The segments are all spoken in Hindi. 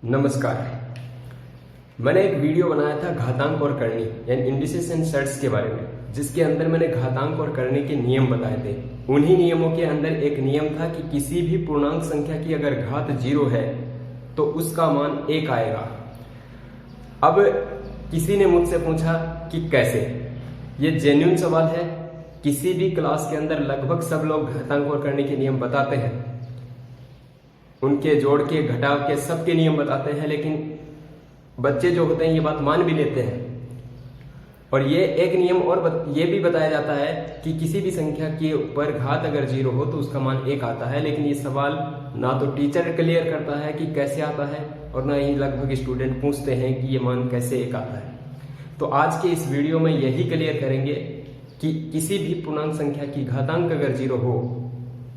नमस्कार। मैंने एक वीडियो बनाया था घातांक और करनी यानी इंडिसेस एंड सेट्स के बारे में, जिसके अंदर मैंने घातांक और करनी के नियम बताए थे। उन्हीं नियमों के अंदर एक नियम था कि किसी भी पूर्णांक संख्या की अगर घात 0 है तो उसका मान 1 आएगा। अब किसी ने मुझसे पूछा कि कैसे। ये जेन्युइन सवाल है। किसी भी क्लास के अंदर लगभग सब लोग घातांक और करनी के नियम बताते हैं, उनके जोड़ के घटाव के सबके नियम बताते हैं, लेकिन बच्चे जो होते हैं ये बात मान भी लेते हैं। और ये एक नियम और ये भी बताया जाता है कि किसी भी संख्या के ऊपर घात अगर 0 हो तो उसका मान 1 आता है। लेकिन ये सवाल ना तो टीचर क्लियर करता है कि कैसे आता है, और ना ही लगभग स्टूडेंट पूछते हैं कि ये मान कैसे 1 आता है। तो आज के इस वीडियो में यही क्लियर करेंगे कि किसी भी पूर्णांक संख्या की घातांक अगर 0 हो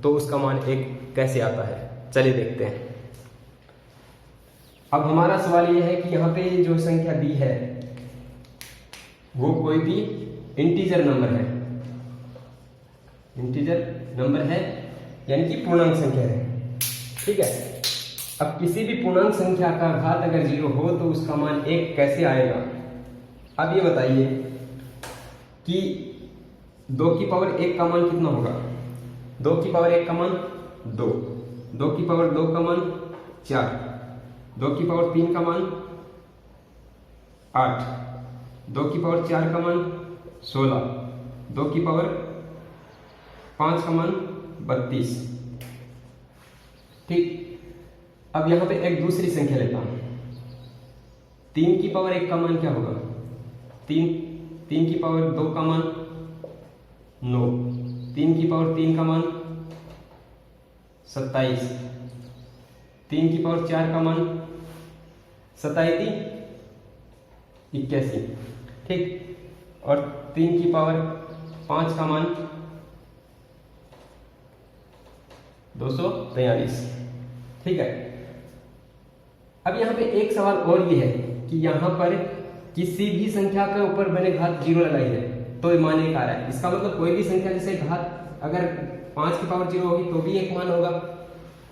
तो उसका मान 1 कैसे आता है। चलिए देखते हैं। अब हमारा सवाल यह है कि यहाँ पे जो संख्या दी है वो कोई भी इंटीजर नंबर है, इंटीजर नंबर है यानी कि पूर्णांक संख्या है। ठीक है। अब किसी भी पूर्णांक संख्या का घात अगर 0 हो तो उसका मान 1 कैसे आएगा। अब ये बताइए कि 2 की पावर 1 का मान कितना होगा। 2 की पावर 1 का मान 2, 2 की पावर 2 का मान 4, 2 की पावर 3 का मान 8, 2 की पावर 4 का मान 16, 2 की पावर 5 का मान 32। ठीक। अब यहां पे एक दूसरी संख्या लेता हूं। 3 की पावर 1 का मान क्या होगा। 3 की पावर 2 का मान 9, 3 की पावर 3 का मान 27, 3 की पावर 4 का मान 27, 81। ठीक। और 3 की पावर 5 का मान 243। ठीक है। अब यहां पे एक सवाल और ये है कि यहां पर किसी भी संख्या के ऊपर मैंने घात 0 लगाई है तो ये मान 1 आ रहा है। इसका मतलब कोई भी संख्या जैसे घात अगर 5 की पावर 0 होगी तो भी 1 मान होगा,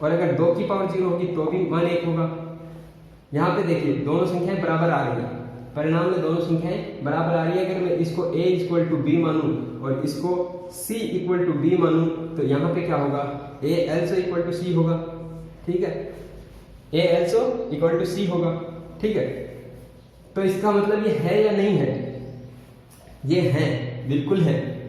और अगर 2 की पावर 0 होगी तो भी मान 1 होगा। यहाँ पे देखिए दोनों संख्याएं बराबर आ रही है, परिणाम में दोनों संख्याएं बराबर आ रही है। अगर मैं इसको a इक्वल टू बी मानूं और इसको c इक्वल टू बी मानूं तो यहाँ पे क्या होगा, a also equal to c होगा। ठीक है। a also equal to c होगा। ठीक है। तो इसका मतलब ये है या नहीं है। ये है, बिल्कुल है।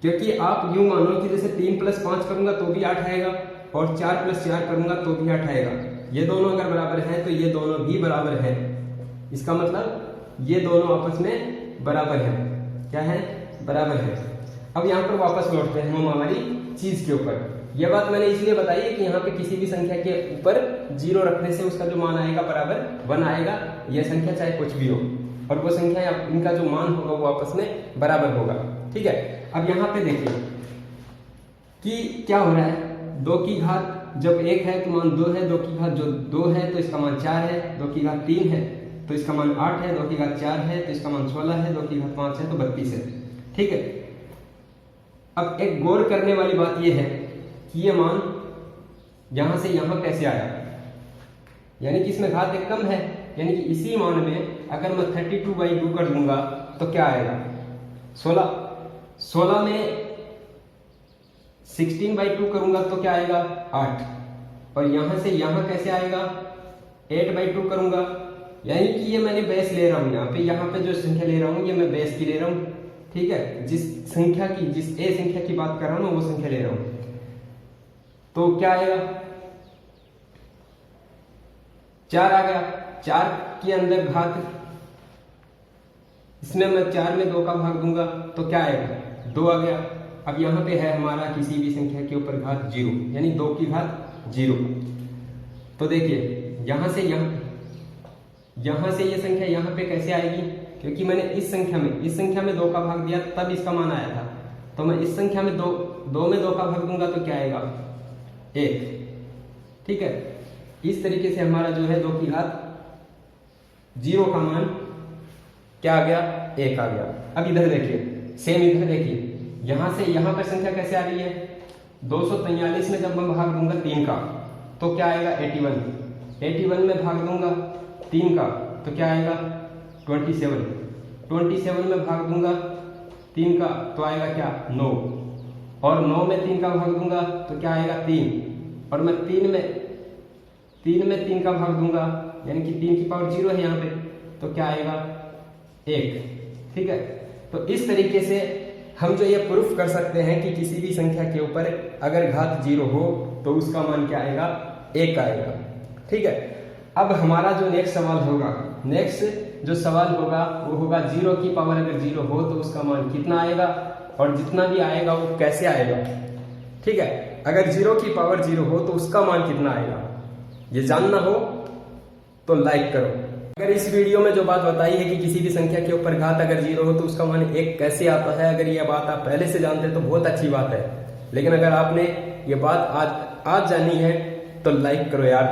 क्योंकि आप यूं मानो कि जैसे 3 + 5 करूंगा तो भी 8 आएगा, और 4 + 4 करूंगा तो भी 8 आएगा। ये दोनों अगर बराबर हैं तो ये दोनों भी बराबर हैं। इसका मतलब ये दोनों आपस में बराबर हैं। क्या है, बराबर है। अब यहाँ पर वापस लौटते हैं हम हमारी चीज के ऊपर। यह बात मैंने इसलिए बताई है कि यहाँ पे किसी भी संख्या के ऊपर 0 रखने से उसका जो मान आएगा बराबर 1 आएगा। यह संख्या चाहे कुछ भी हो, और वो संख्या इनका जो मान होगा वो आपस में बराबर होगा। ठीक है। अब यहाँ पे देखिए कि क्या हो रहा है। 2 की घात जब 1 है तो मान 2 है, 2 की घात जो 2 है तो इसका मान 4 है, 2 की घात 3 है तो इसका मान 8 है, 2 की घात 4 है तो इसका मान 16 है, 2 की घात 5 है तो 32 है। ठीक है। अब एक गौर करने वाली बात यह है कि ये मान यहां से यहां कैसे आया, यानी कि इसमें घात 1 कम है, यानी कि इसी मान में अगर मैं 32/2 कर दूंगा तो क्या आएगा, 16। 16 में 16/2 करूंगा तो क्या आएगा, 8। और यहां से यहां कैसे आएगा, 8/2 करूंगा। यानी कि ये मैंने बेस ले रहा हूं। यहाँ पे जो संख्या ले रहा हूं ये मैं बेस की ले रहा हूं। ठीक है। जिस संख्या की, जिस ए संख्या की बात कर रहा हूं ना वो संख्या ले रहा हूं। तो क्या आएगा, 4 आ गया। 4 के अंदर घात, इसमें मैं 4 में 2 का भाग दूंगा तो क्या आएगा, 2 आ गया। अब यहाँ पे है हमारा किसी भी संख्या के ऊपर घात 0, यानी 2 की घात 0। तो देखिए यहां से ये संख्या यहाँ पे कैसे आएगी, क्योंकि मैंने इस संख्या में 2 का भाग दिया तब इसका मान आया था। तो मैं इस संख्या में 2 में 2 का भाग दूंगा तो क्या आएगा, 1। ठीक है। इस तरीके से हमारा जो है 2 की घात 0 का मान क्या आ गया, 1 आ गया। अब इधर देखिए, सेम इधर देखिए, यहां से यहां पर संख्या कैसे आ रही है, 243 में जब मैं भाग दूंगा 3 का तो क्या आएगा, 81। 81 में भाग दूंगा 3 का तो क्या आएगा 27, 27 में भाग दूंगा 3 का तो आएगा क्या 9, और 9 में 3 का भाग दूंगा तो क्या आएगा 3, और मैं 3 में 3 का भाग दूंगा यानी कि 3 की पावर 0 है यहाँ पे तो क्या आएगा 1। ठीक है, तो इस तरीके से हम जो ये प्रूफ कर सकते हैं कि किसी भी संख्या के ऊपर अगर घात 0 हो तो उसका मान क्या आएगा 1 आएगा। ठीक है, अब हमारा जो नेक्स्ट सवाल होगा, नेक्स्ट जो सवाल होगा वो होगा 0 की पावर अगर 0 हो तो उसका मान कितना आएगा, और जितना भी आएगा वो कैसे आएगा। ठीक है, अगर 0 की पावर 0 हो तो उसका मान कितना आएगा, ये जानना हो तो लाइक करो। अगर इस वीडियो में जो बात बताई है कि किसी भी संख्या के ऊपर घात अगर 0 हो तो उसका मान 1 कैसे आता है, अगर ये बात आप पहले से जानते तो बहुत अच्छी बात है, लेकिन अगर आपने ये बात आज जानी है तो लाइक करो यार।